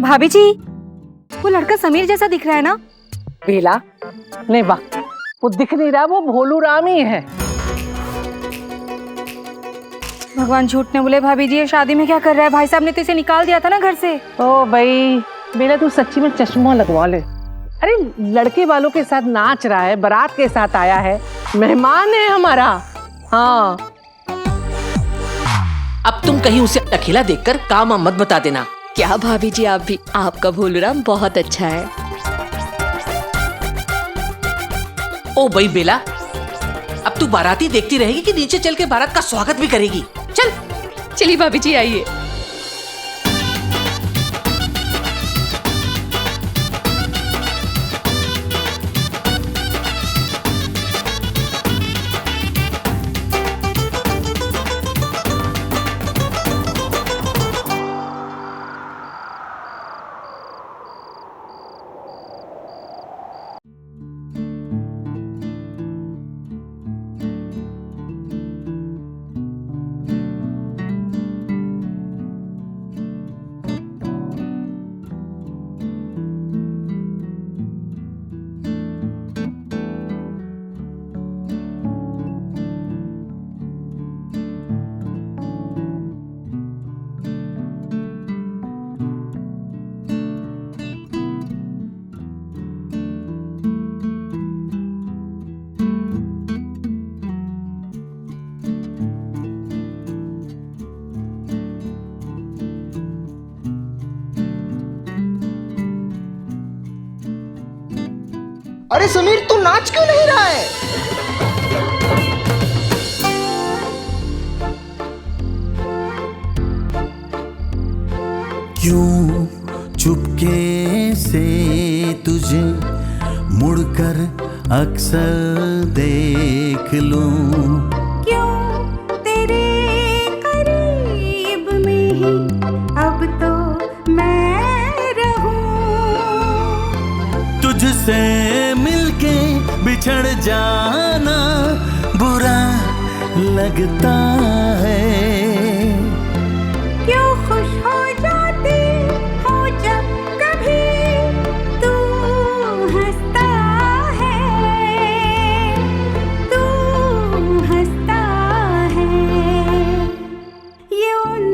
भाभी जी, वो लड़का समीर जैसा दिख रहा है ना? बेला, नहीं वाह, वो दिख नहीं रहा, वो भोलू राम ही है। भगवान झूठ ने बोले भाभी जी, ये शादी में क्या कर रहा है? भाई साहब ने तो इसे निकाल दिया था ना घर से। ओ भाई बेला, तू सच्ची में चश्मा लगवा ले। अरे लड़के वालों के साथ नाच रहा है, बारात के साथ आया है, मेहमान है हमारा। हाँ, अब तुम कहीं उसे अकेला देखकर काम मत बता देना। क्या भाभी जी, आप भी, आपका भोलूराम बहुत अच्छा है। ओ भाई बेला, अब तू बाराती देखती रहेगी कि नीचे चल के बारात का स्वागत भी करेगी? चल चलिए भाभी जी, आइए। अरे समीर, तू नाच क्यों नहीं रहा है? क्यों चुपके से तुझे मुड़कर अक्सर देख लूं, क्यों तेरे करीब में ही अब तो मैं रहूं, तुझसे मिलके बिछड़ जाना बुरा लगता है, क्यों खुश हो जाती हो जब कभी तू हंसता है, तू हंसता है, ये उन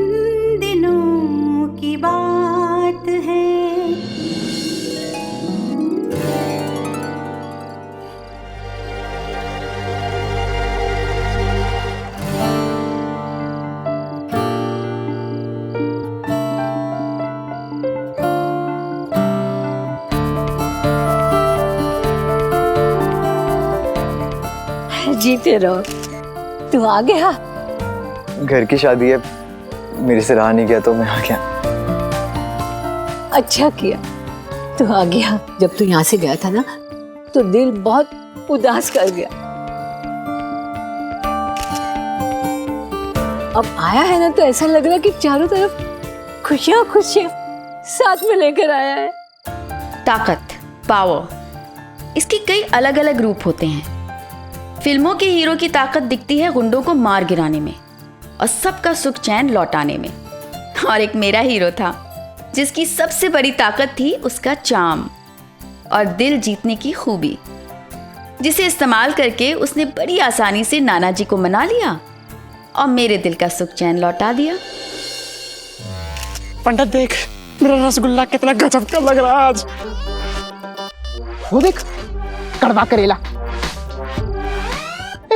दिनों की बात है। जीते रहो। तू आ गया? घर की शादी है, मेरे से रहा नहीं गया तो मैं आ गया। अच्छा किया तू आ गया। जब तू यहाँ से गया था ना, तो दिल बहुत उदास कर गया। अब आया है ना, तो ऐसा लग रहा कि चारों तरफ खुशियां खुशियां साथ में लेकर आया है। ताकत, पावर, इसके कई अलग अलग रूप होते हैं। फिल्मों के हीरो की ताकत दिखती है गुंडों को मार गिराने में और सबका सुख चैन लौटाने में। और एक मेरा हीरो था जिसकी सबसे बड़ी ताकत थी उसका चार्म और दिल जीतने की खूबी, जिसे इस्तेमाल करके उसने बड़ी आसानी से नाना जी को मना लिया और मेरे दिल का सुख चैन लौटा दिया। पंडित देख, मेरा रसगुल्ला कितना गजब का लग रहा है आज। वो देख, कड़वा करेला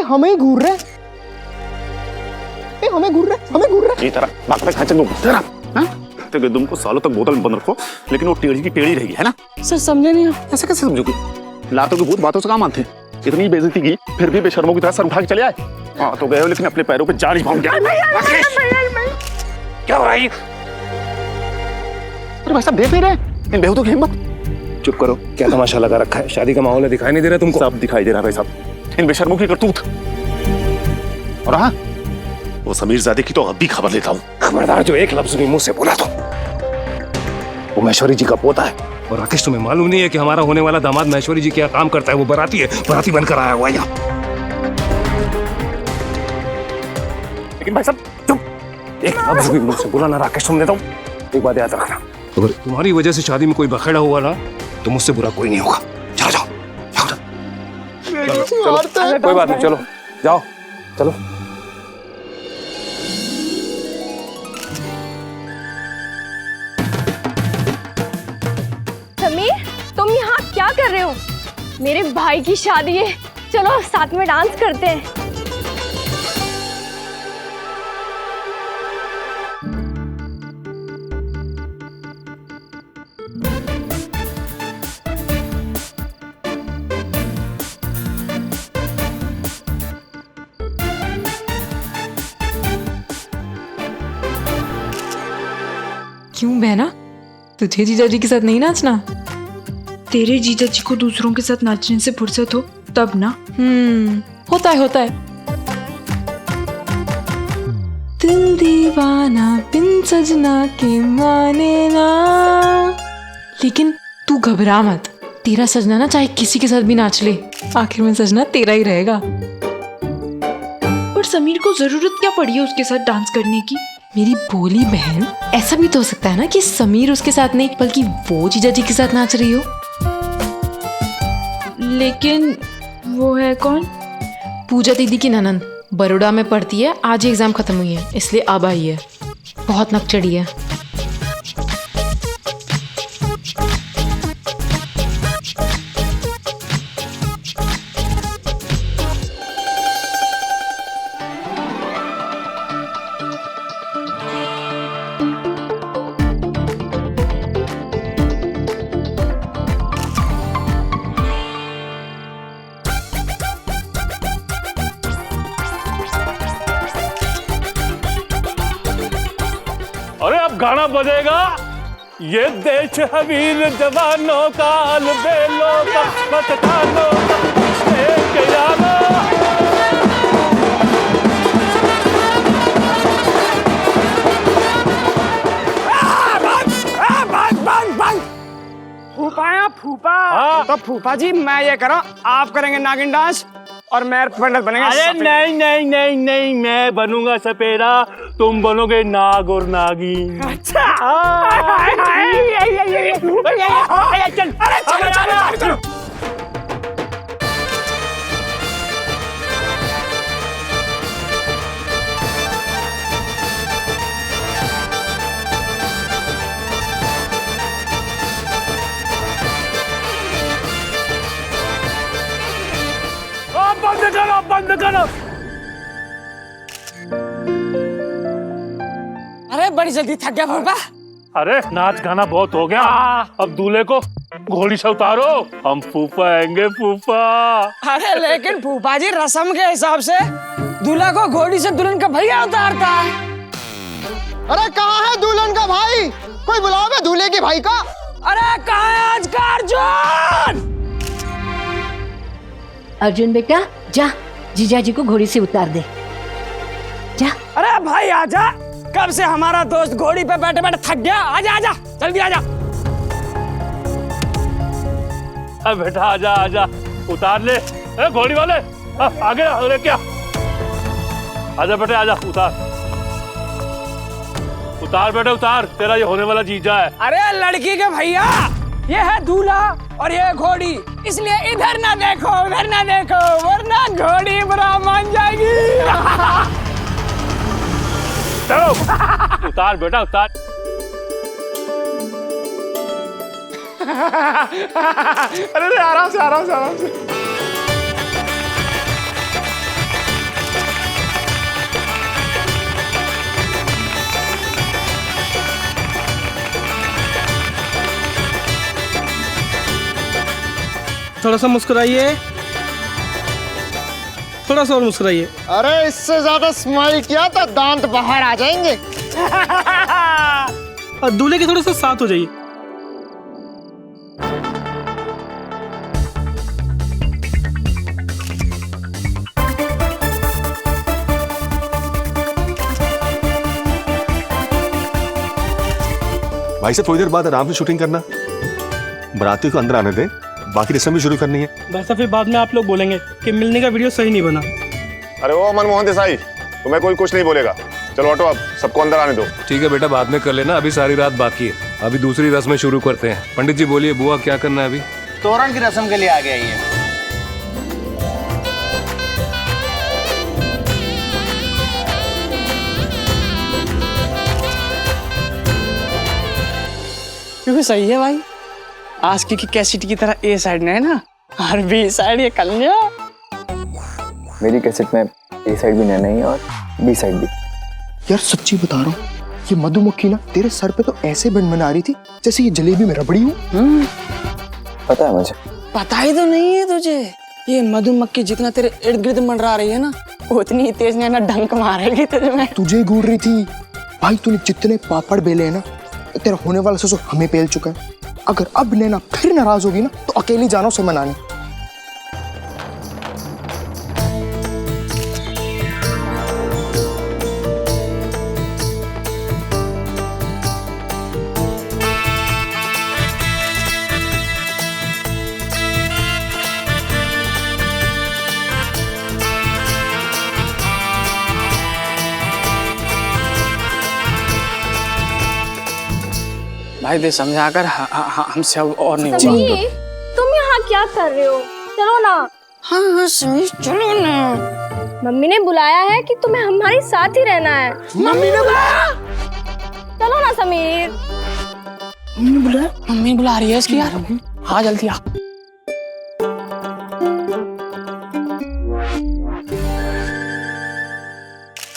हमें ही घूर रहे, हमें घूर रहे। तरह बात पे खाचे तेरा, हाँ? तो तुमको सालों तक बोतल में बंद रखो, लेकिन वो टेढ़ी की टेढ़ी रहेगी, है ना? सर समझे नहीं? ऐसे कैसे समझोगे? लातों की भूत बातों से काम आते। इतनी बेइज्जती की, फिर भी बेशर्मों की तरह सर उठा के चले आए। हाँ तो गए हो, लेकिन अपने पैरों पे जा नहीं पाऊंगे। क्या हो रहा है? अरे भाई साहब, देख नहीं रहे इन बेहूदों की हिम्मत? चुप करो, क्या तमाशा लगा रखा है? शादी का माहौल है, दिखाई नहीं दे रहा तुमको? सब दिखाई दे रहा है भाई साहब, इन बेशर्मों की करतूत। और हाँ, वो समीर ज़ादे की तो अब भी खबर लेता हूँ। खबरदार, जो एक लफ्ज भी मुंह से बोला तो वो महेश्वरी जी का पोता है। और राकेश, तुम्हें मालूम नहीं है कि हमारा होने वाला दामाद महेश्वरी जी क्या काम करता है? वो बराती है, बराती बनकर आया हुआ यहाँ। लेकिन भाई साहब चुप, एक लफ्ज भी मुंह से बोला ना राकेश, सुन लेता हूँ। एक बात याद रखना, अगर तुम्हारी वजह से शादी में कोई बखेड़ा हुआ ना तो मुझसे बुरा कोई नहीं होगा। चलो जाओ, चलो कोई बात नहीं, चलो जाओ, चलो। समीर, तुम यहाँ क्या कर रहे हो? मेरे भाई की शादी है, चलो साथ में डांस करते हैं। क्यों बहना, तुझे जीजा जी के साथ नहीं नाचना? तेरे जीजा जी को दूसरों के साथ नाचने से फुर्सत हो तब ना। होता है होता है। दिल दीवाना बिन सजना के माने ना। लेकिन तू घबरा मत, तेरा सजना ना चाहे किसी के साथ भी नाच ले, आखिर में सजना तेरा ही रहेगा। पर समीर को जरूरत क्या पड़ी है उसके साथ डांस करने की? मेरी भोली बहन, ऐसा भी तो हो सकता है ना कि समीर उसके साथ नहीं बल्कि वो जीजा जी के साथ नाच रही हो। लेकिन वो है कौन? पूजा दीदी की ननंद, बड़ौदा में पढ़ती है, आज ही एग्जाम खत्म हुई है इसलिए अब आई है। बहुत नक चढ़ी है। अरे अब गाना बजेगा, ये देश है वीर जवानों का, अलबेलों का, मतदानों का, एक यारो। फूफा या फूफा? तो फूफा जी मैं ये करो, आप करेंगे नागिन डांस और मैं पंडित बनेंगे। अरे नहीं नहीं नहीं नहीं, मैं बनूंगा सपेरा, तुम बनोगे नाग और नागिन। अच्छा। चल। बंद करो। अरे बड़ी जल्दी थक गया फूफा। अरे नाच गाना बहुत हो गया, अब दूल्हे को घोड़ी से उतारो, हम फूफा आएंगे फूफा। अरे लेकिन फूफा जी रस्म के हिसाब से दूल्हा को घोड़ी से दुल्हन का भैया उतारता है। अरे कहाँ है दुल्हन का भाई? कोई बुलाओगे दूल्हे के भाई का? अरे कहाँ है आज का अर्जुन? अर्जुन बेटा जा, जीजा जी को घोड़ी से उतार दे, जा। अरे भाई आजा, कब से हमारा दोस्त घोड़ी पे बैठे बैठे थक गया। आजा आजा, जल्दी आजा। अब बेटा आजा आजा, उतार ले। अरे घोड़ी वाले आगे अरे क्या, आजा बेटे आजा, उतार बेटे उतार, तेरा ये होने वाला जीजा है। अरे लड़की के भैया, ये है दूल्हा और ये घोड़ी, इसलिए इधर ना देखो उधर ना देखो वरना घोड़ी बुरा मान जाएगी। चलो उतार बेटा उतार। अरे आराम से आराम से आराम से। थोड़ा सा मुस्कुराइए, थोड़ा सा और मुस्कुराइए। अरे इससे ज्यादा स्माइल किया तो दांत बाहर आ जाएंगे। और दूल्हे के थोड़ा सा साथ हो जाइए। भाई से थोड़ी देर बाद आराम से शूटिंग करना, बाराती को अंदर आने दे, बाकी रस्म भी शुरू करनी है। वैसा फिर बाद में आप लोग बोलेंगे कि मिलने का वीडियो सही नहीं बना। अरे ओ मनमोहन देसाई, तुम्हें कोई कुछ नहीं बोलेगा। चलो ऑटो, अब सबको अंदर आने दो। ठीक है बेटा, बाद में कर लेना, अभी सारी रात बाकी है। अभी दूसरी रस्में शुरू करते हैं। पंडित जी बोलिए, बुआ क्या करना है अभी? तोरण की रस्म के लिए आ गया ये। क्योंकि सही है भाई, आज की कैसेट की तरह ए साइड में है ना, और बी साइड ये कन्या। मेरी कैसेट में ए साइड भी नैना ही और बी साइड भी। यार सच्ची बता रहा हूँ, ये मधुमक्खी ना तेरे सर पे तो ऐसे बना रही थी जैसे ये जलेबी में रबड़ी हूँ। पता है मुझे। पता ही तो नहीं है तुझे, ये मधुमक्खी जितना तेरे इर्द गिर्द मंडरा रही है ना, उतनी ही तेज नैना डंक मारेगी तुझे में। तुझे घूर रही थी भाई, तूने जितने पापड़ बेले हैं ना, तेरा होने वाला ससुर हमें पेल चुका है। अगर अब नैना फिर नाराज होगी ना तो अकेली जाना उसे मनाने। भाई दे समझाकर हमसे अब और नहीं होगा। तुम यहाँ क्या कर रहे हो? चलो ना। हाँ समीर चलो ना। मम्मी ने बुलाया है कि तुम्हें हमारे साथ ही रहना है। मम्मी ने बुलाया? चलो ना समीर। मम्मी बुला रही है इसकी यार। हाँ जल्दी आ।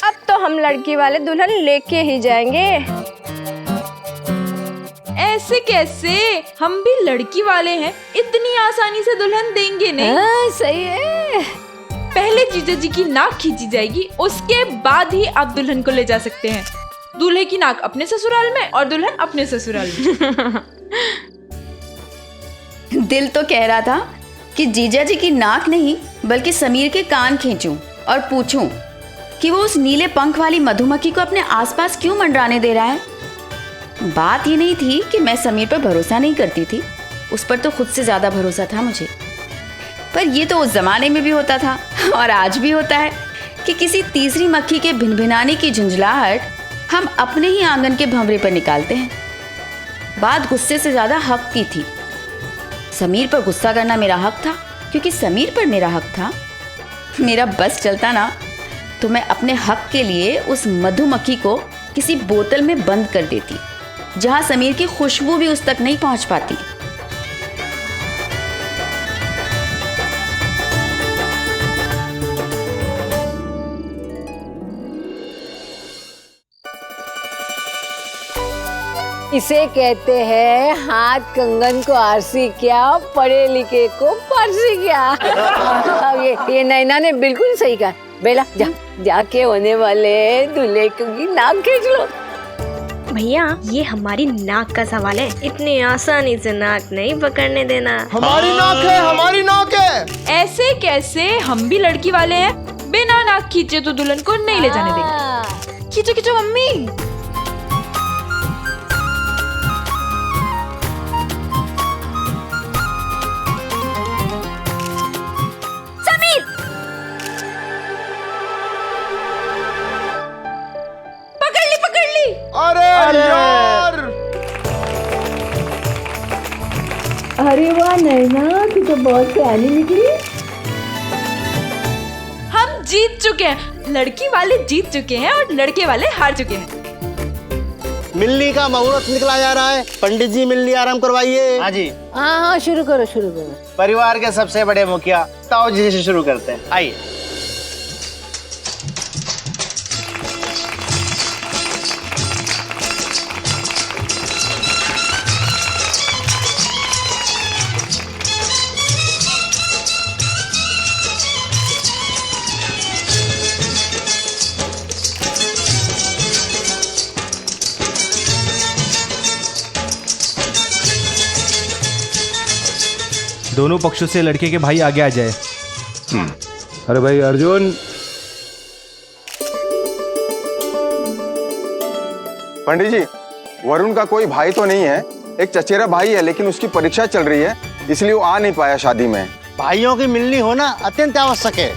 अब तो हम लड़की वाले दुल्हन लेके ही जाएंगे। ऐसे कैसे? हम भी लड़की वाले हैं, इतनी आसानी से दुल्हन देंगे नहीं। सही है। पहले जीजा जी की नाक खींची जाएगी, उसके बाद ही आप दुल्हन को ले जा सकते हैं। दूल्हे की नाक अपने ससुराल में और दुल्हन अपने ससुराल में। दिल तो कह रहा था कि जीजा जी की नाक नहीं बल्कि समीर के कान खींचूं और पूछूं कि वो उस नीले पंख वाली मधुमक्खी को अपने आसपास क्यों मंडराने दे रहा है। बात ये नहीं थी कि मैं समीर पर भरोसा नहीं करती थी, उस पर तो खुद से ज़्यादा भरोसा था मुझे। पर ये तो उस ज़माने में भी होता था और आज भी होता है कि किसी तीसरी मक्खी के भिनभिनाने की झुंझलाहट हम अपने ही आंगन के भंवरे पर निकालते हैं। बात गुस्से से ज़्यादा हक की थी। समीर पर गुस्सा करना मेरा हक था, क्योंकि समीर पर मेरा हक था। मेरा बस चलता ना तो मैं अपने हक के लिए उस मधुमक्खी को किसी बोतल में बंद कर देती, जहां समीर की खुशबू भी उस तक नहीं पहुंच पाती। इसे कहते हैं हाथ कंगन को आरसी क्या, पढ़े लिखे को पारसी क्या। ये नैना ने बिल्कुल सही कहा। बेला जाके होने वाले दूल्हे की नाक खींच लो। भैया ये हमारी नाक का सवाल है, इतनी आसानी से नाक नहीं पकड़ने देना। हमारी नाक है, हमारी नाक है। ऐसे कैसे? हम भी लड़की वाले हैं, बिना नाक खींचे तो दुल्हन को नहीं ले जाने देंगे। खींचो खींचो मम्मी। अरे यार! अरे वाह नैना, तू तो बहुत प्यारी निकली। हम जीत चुके हैं, लड़की वाले जीत चुके हैं और लड़के वाले हार चुके हैं। मिलनी का मुहूर्त निकला जा रहा है। पंडित जी मिलनी आराम करवाइए। हाँ जी। हाँ शुरू करो शुरू करो। परिवार के सबसे बड़े मुखिया ताऊ जी से शुरू करते हैं। आइए। दोनों पक्षों से लड़के के भाई आगे आ जाए। अरे भाई अर्जुन। पंडित जी, वरुण का कोई भाई तो नहीं है, एक चचेरा भाई है, लेकिन उसकी परीक्षा चल रही है, इसलिए वो आ नहीं पाया शादी में। भाइयों की मिलनी होना अत्यंत आवश्यक है।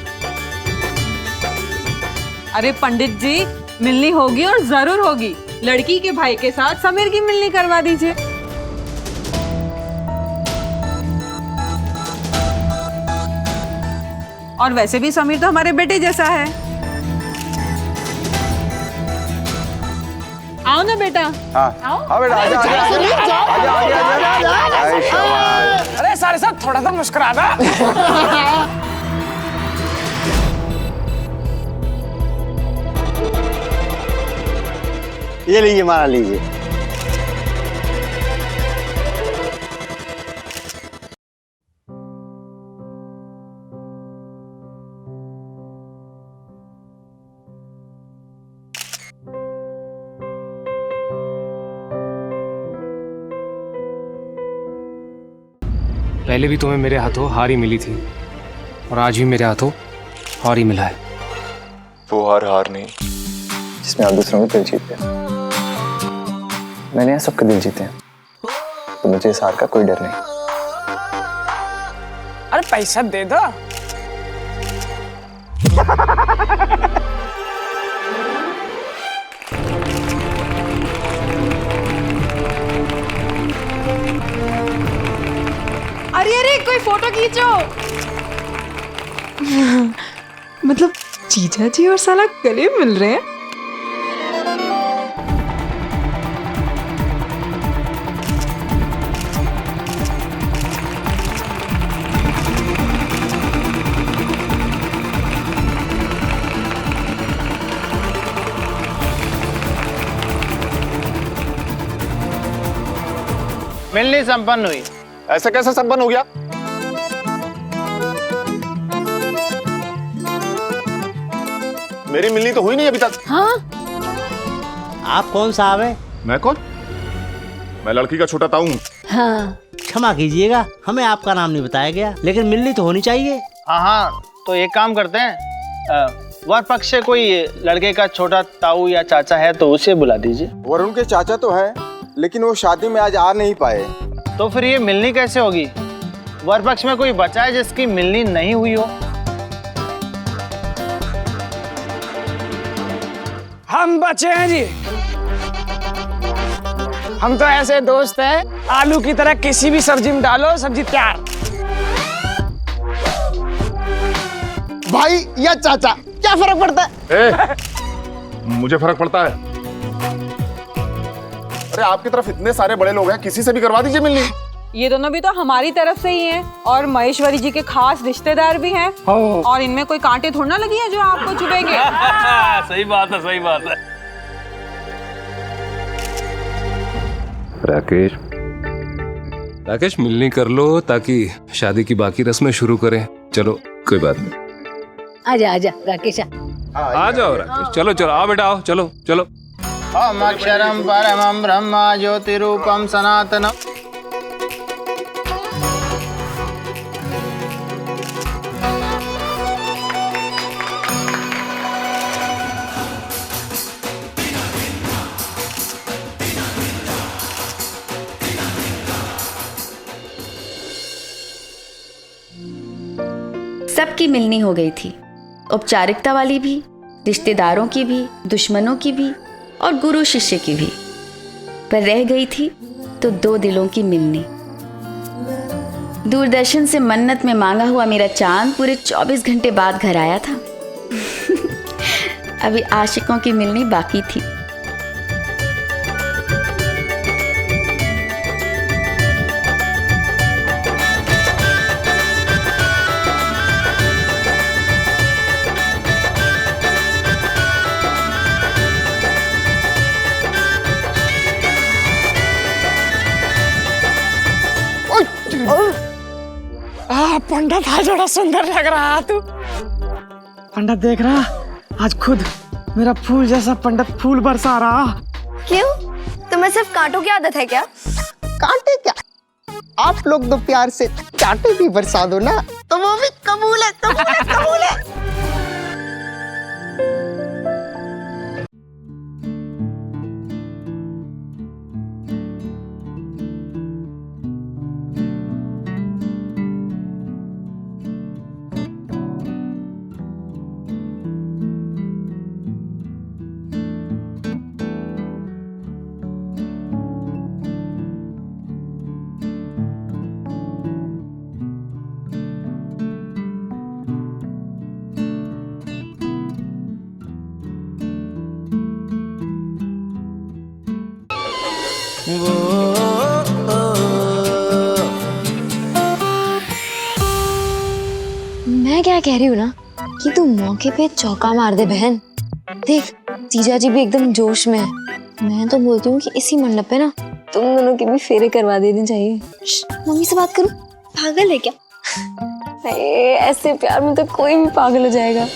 अरे पंडित जी, मिलनी होगी और जरूर होगी। लड़की के भाई के साथ समीर की मिलनी करवा दीजिए। और वैसे भी समीर तो हमारे बेटे जैसा है। आओ ना बेटा। हाँ बेटा आजा आजा। अरे सारे साहब थोड़ा सा मुस्कुरा दो। ये लीजिए, मारा लीजिए। पहले भी तुम्हें मेरे हाथों हार ही मिली थी और आज भी मेरे हाथों हार ही मिला है। वो हार नहीं जिसमें आप दूसरों के दिल जीते हैं। मैंने यहाँ सबके दिल जीते हैं, तो मुझे इस हार का कोई डर नहीं। अरे पैसा दे दो। अरे अरे कोई फोटो खींचो। मतलब जीजा जी और साला गले मिल रहे हैं। मिलनी संपन्न हुई। ऐसे कैसे संपन्न हो गया? मेरी मिलनी तो हुई नहीं अभी तक। हाँ? आप कौन साहब है? मैं कौन? मैं लड़की का छोटा ताऊ हूँ। हाँ। क्षमा कीजिएगा, हमें आपका नाम नहीं बताया गया, लेकिन मिलनी तो होनी चाहिए। हाँ हाँ, तो एक काम करते हैं, वर पक्ष से कोई लड़के का छोटा ताऊ या चाचा है तो उसे बुला दीजिए। वरुण के चाचा तो है, लेकिन वो शादी में आज आ नहीं पाए। तो फिर ये मिलनी कैसे होगी? वर पक्ष में कोई बचा है जिसकी मिलनी नहीं हुई हो? हम बचे हैं जी। हम तो ऐसे दोस्त हैं, आलू की तरह किसी भी सब्जी में डालो, सब्जी तैयार। भाई या चाचा, क्या फर्क पड़ता है? मुझे फर्क पड़ता है। अरे आपकी तरफ इतने सारे बड़े लोग हैं, किसी से भी करवा दीजिए मिलनी। ये दोनों भी तो हमारी तरफ से ही हैं और महेश्वरी जी के खास रिश्तेदार भी हैं। और इनमें कोई कांटे थोड़ा ना लगी है जो आपको चुभेंगे। सही बात है, सही बात है। राकेश मिलनी कर लो ताकि शादी की बाकी रस्में शुरू करें। चलो कोई बात नहीं। आजा आजा राकेश। आ जाओ राकेश, चलो चलो आओ बेटा, आओ चलो चलो। ओम अक्षरम परमं ब्रह्म ज्योतिरूपम सनातनम। सबकी मिलनी हो गई थी, औपचारिकता वाली भी, रिश्तेदारों की भी, दुश्मनों की भी और गुरु शिष्य की भी। पर रह गई थी तो दो दिलों की मिलनी। दूरदर्शन से मन्नत में मांगा हुआ मेरा चांद पूरे 24 घंटे बाद घर आया था। अभी आशिकों की मिलनी बाकी थी। पंडित आज बड़ा सुंदर लग रहा तू। पंडित देख रहा, आज खुद मेरा फूल जैसा पंडित फूल बरसा रहा। क्यों? तुम्हें सिर्फ कांटों की आदत है क्या? कांटे क्या, आप लोग तो प्यार से चाटे भी बरसा दो ना, तो वो भी कबूल है, कबूल है, कबूल है। मैं क्या कह रही हूँ ना कि तू मौके पे चौका मार दे बहन। देख जीजा जी भी एकदम जोश में है। मैं तो बोलती हूँ कि इसी मंडप पे ना तुम दोनों के भी फेरे करवा देने चाहिए। मम्मी से बात करूँ? पागल है क्या? ऐसे प्यार में तो कोई भी पागल हो जाएगा।